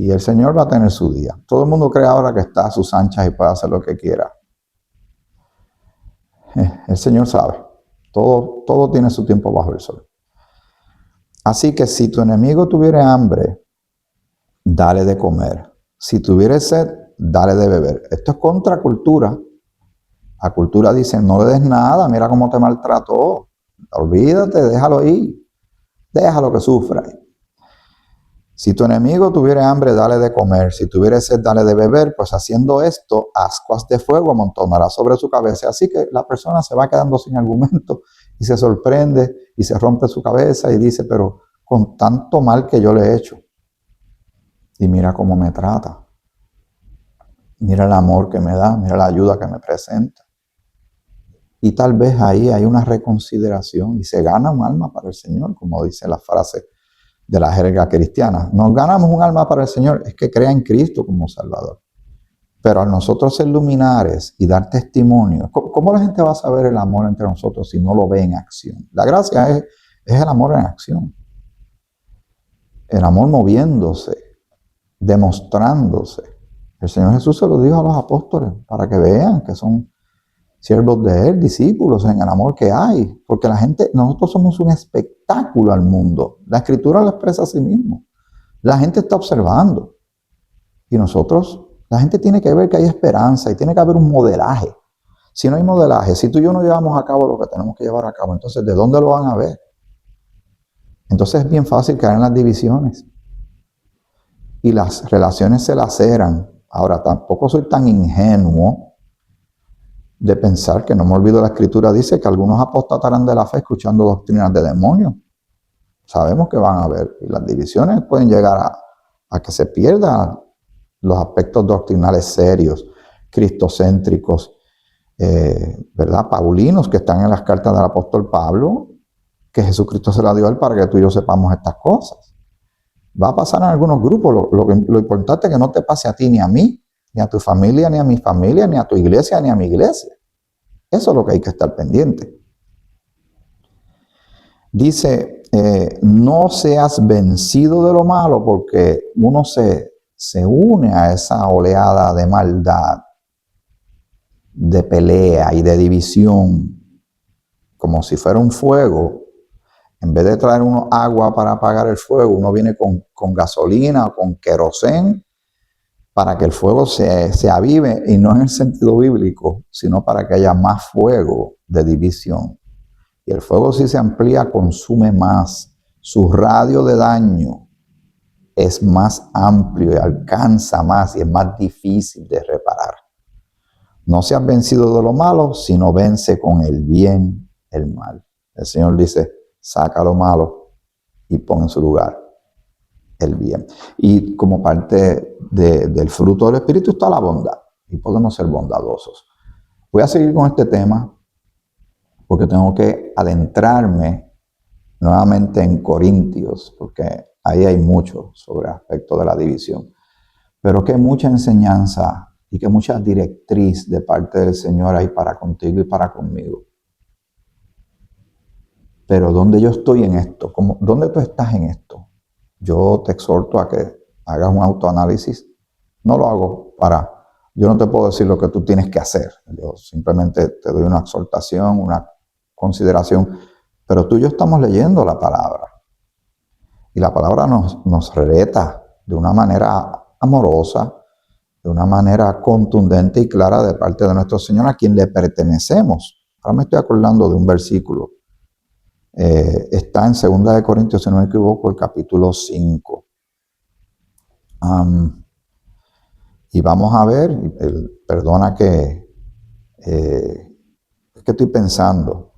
el Señor va a tener su día. Todo el mundo cree ahora que está a sus anchas y puede hacer lo que quiera. El Señor sabe. Todo tiene su tiempo bajo el sol. Así que si tu enemigo tuviera hambre, dale de comer. Si tuviera sed, dale de beber. Esto es contra cultura. La cultura dice, no le des nada, mira cómo te maltrató. Olvídate, déjalo ir. Déjalo que sufra. Si tu enemigo tuviera hambre, dale de comer. Si tuviera sed, dale de beber. Pues haciendo esto, ascuas de fuego amontonará sobre su cabeza. Así que la persona se va quedando sin argumento y se sorprende y se rompe su cabeza y dice, pero con tanto mal que yo le he hecho. Y mira cómo me trata. Mira el amor que me da, mira la ayuda que me presenta. Y tal vez ahí hay una reconsideración y se gana un alma para el Señor, como dice la frase de la jerga cristiana. Nos ganamos un alma para el Señor, es que crea en Cristo como Salvador. Pero al nosotros ser luminares y dar testimonio, ¿cómo la gente va a saber el amor entre nosotros si no lo ve en acción? La gracia es el amor en acción. El amor moviéndose, demostrándose. El Señor Jesús se lo dijo a los apóstoles para que vean que son siervos de Él, discípulos en el amor que hay. Porque la gente, nosotros somos un espectáculo al mundo. La Escritura lo expresa a sí mismo. La gente está observando. Y nosotros, la gente tiene que ver que hay esperanza y tiene que haber un modelaje. Si no hay modelaje, si tú y yo no llevamos a cabo lo que tenemos que llevar a cabo, entonces ¿de dónde lo van a ver? Entonces es bien fácil caer en las divisiones. Y las relaciones se laceran. Ahora, tampoco soy tan ingenuo de pensar que no me olvido la Escritura dice que algunos apostatarán de la fe escuchando doctrinas de demonios. Sabemos que van a haber. Y las divisiones pueden llegar a que se pierdan los aspectos doctrinales serios, cristocéntricos, ¿verdad? Paulinos que están en las cartas del apóstol Pablo, que Jesucristo se la dio a él para que tú y yo sepamos estas cosas. Va a pasar en algunos grupos. Lo importante es que no te pase a ti ni a mí, ni a tu familia, ni a mi familia, ni a tu iglesia, ni a mi iglesia. Eso es lo que hay que estar pendiente. Dice, no seas vencido de lo malo, porque uno se une a esa oleada de maldad, de pelea y de división, como si fuera un fuego. En vez de traer uno agua para apagar el fuego, uno viene con gasolina o con querosén para que el fuego se avive, y no en el sentido bíblico, sino para que haya más fuego de división. Y el fuego, si se amplía, consume más. Su radio de daño es más amplio y alcanza más y es más difícil de reparar. No seas vencido de lo malo, sino vence con el bien el mal. El Señor dice, saca lo malo y pon en su lugar el bien. Y como parte del fruto del Espíritu está la bondad. Y podemos ser bondadosos. Voy a seguir con este tema porque tengo que adentrarme nuevamente en Corintios, porque ahí hay mucho sobre el aspecto de la división. Pero que mucha enseñanza y que mucha directriz de parte del Señor hay para contigo y para conmigo. Pero ¿dónde yo estoy en esto? ¿Dónde tú estás en esto? Yo te exhorto a que hagas un autoanálisis. No lo hago yo no te puedo decir lo que tú tienes que hacer. Yo simplemente te doy una exhortación, una consideración. Pero tú y yo estamos leyendo la palabra. Y la palabra nos reta de una manera amorosa, de una manera contundente y clara de parte de nuestro Señor, a quien le pertenecemos. Ahora me estoy acordando de un versículo. Está en 2 Corintios, si no me equivoco, el capítulo 5. Y vamos a ver, perdona que estoy pensando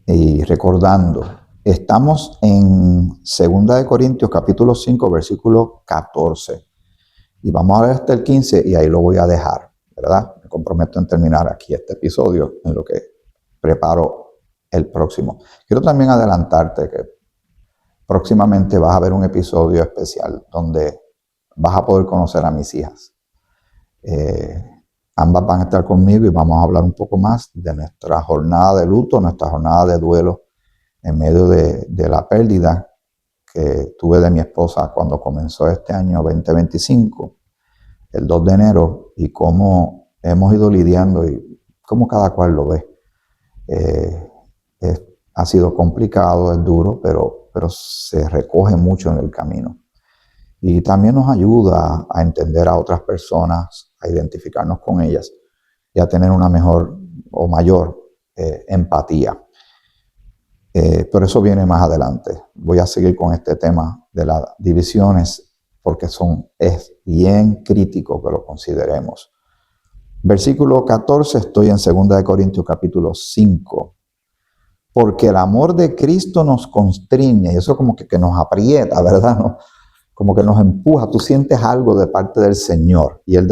y recordando. Estamos en 2 Corintios capítulo 5, versículo 14. Y vamos a ver hasta el 15 y ahí lo voy a dejar, ¿verdad? Me comprometo en terminar aquí este episodio en lo que preparo el próximo. Quiero también adelantarte que próximamente vas a ver un episodio especial donde vas a poder conocer a mis hijas. Ambas van a estar conmigo y vamos a hablar un poco más de nuestra jornada de luto, nuestra jornada de duelo en medio de la pérdida que tuve de mi esposa cuando comenzó este año 2025, el 2 de enero, y cómo hemos ido lidiando y cómo cada cual lo ve. Ha sido complicado, es duro, pero se recoge mucho en el camino. Y también nos ayuda a entender a otras personas, a identificarnos con ellas y a tener una mejor o mayor empatía. pero eso viene más adelante. Voy a seguir con este tema de las divisiones porque es bien crítico que lo consideremos. Versículo 14, estoy en 2 Corintios capítulo 5. Porque el amor de Cristo nos constriñe, y eso como que nos aprieta, ¿verdad? ¿No? Como que nos empuja, tú sientes algo de parte del Señor. Y el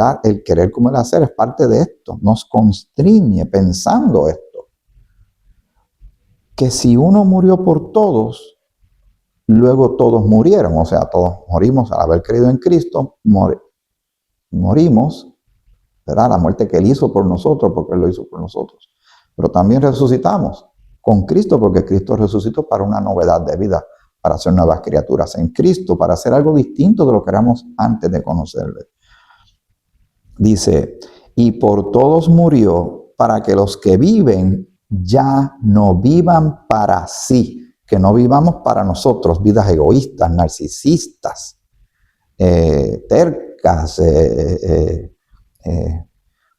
querer como el hacer es parte de esto, nos constriñe pensando esto. Que si uno murió por todos, luego todos murieron, o sea, todos morimos al haber creído en Cristo, morimos, ¿verdad? La muerte que Él hizo por nosotros, porque Él lo hizo por nosotros. Pero también resucitamos con Cristo, porque Cristo resucitó para una novedad de vida, para ser nuevas criaturas en Cristo, para hacer algo distinto de lo que éramos antes de conocerle. Dice, y por todos murió, para que los que viven ya no vivan para sí, que no vivamos para nosotros, vidas egoístas, narcisistas, tercas,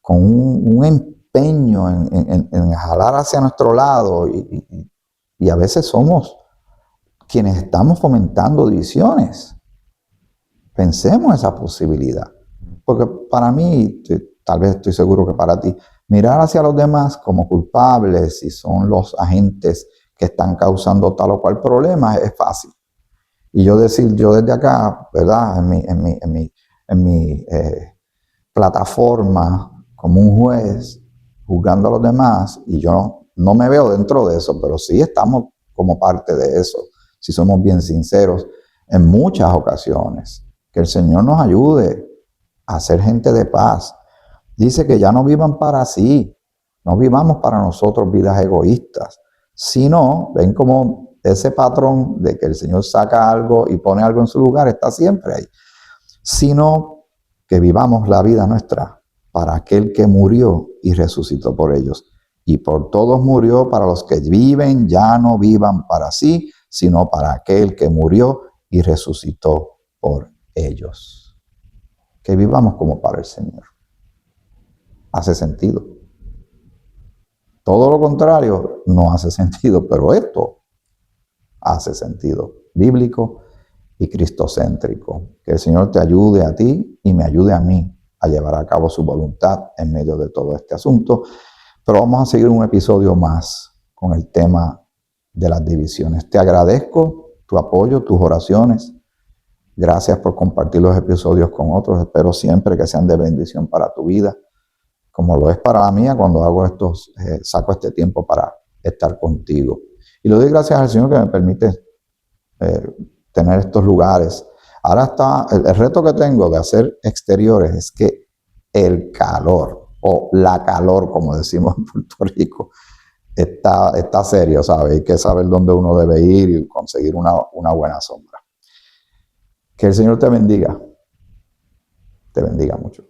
con un empeño en jalar hacia nuestro lado y a veces somos quienes estamos fomentando divisiones. Pensemos esa posibilidad, porque para mí, tal vez estoy seguro que para ti, mirar hacia los demás como culpables si son los agentes que están causando tal o cual problema es fácil. Y yo decir, yo desde acá, ¿verdad? En mi plataforma, como un juez, juzgando a los demás, y yo no me veo dentro de eso, pero sí estamos como parte de eso, si somos bien sinceros, en muchas ocasiones. Que el Señor nos ayude a ser gente de paz. Dice que ya no vivan para sí, no vivamos para nosotros vidas egoístas, sino, ven como ese patrón de que el Señor saca algo y pone algo en su lugar, está siempre ahí, sino que vivamos la vida nuestra para aquel que murió y resucitó por ellos. Y por todos murió, para los que viven ya no vivan para sí, sino para aquel que murió y resucitó por ellos. Que vivamos como para el Señor. Hace sentido. Todo lo contrario no hace sentido, pero esto hace sentido bíblico y cristocéntrico. Que el Señor te ayude a ti y me ayude a mí a llevar a cabo su voluntad en medio de todo este asunto. Pero vamos a seguir un episodio más con el tema de las divisiones. Te agradezco tu apoyo, tus oraciones. Gracias por compartir los episodios con otros. Espero siempre que sean de bendición para tu vida, como lo es para la mía cuando hago saco este tiempo para estar contigo. Y le doy gracias al Señor que me permite tener estos lugares. Ahora está, el reto que tengo de hacer exteriores es que el calor, o la calor, como decimos en Puerto Rico, está serio, ¿sabes? Hay que saber dónde uno debe ir y conseguir una buena sombra. Que el Señor te bendiga mucho.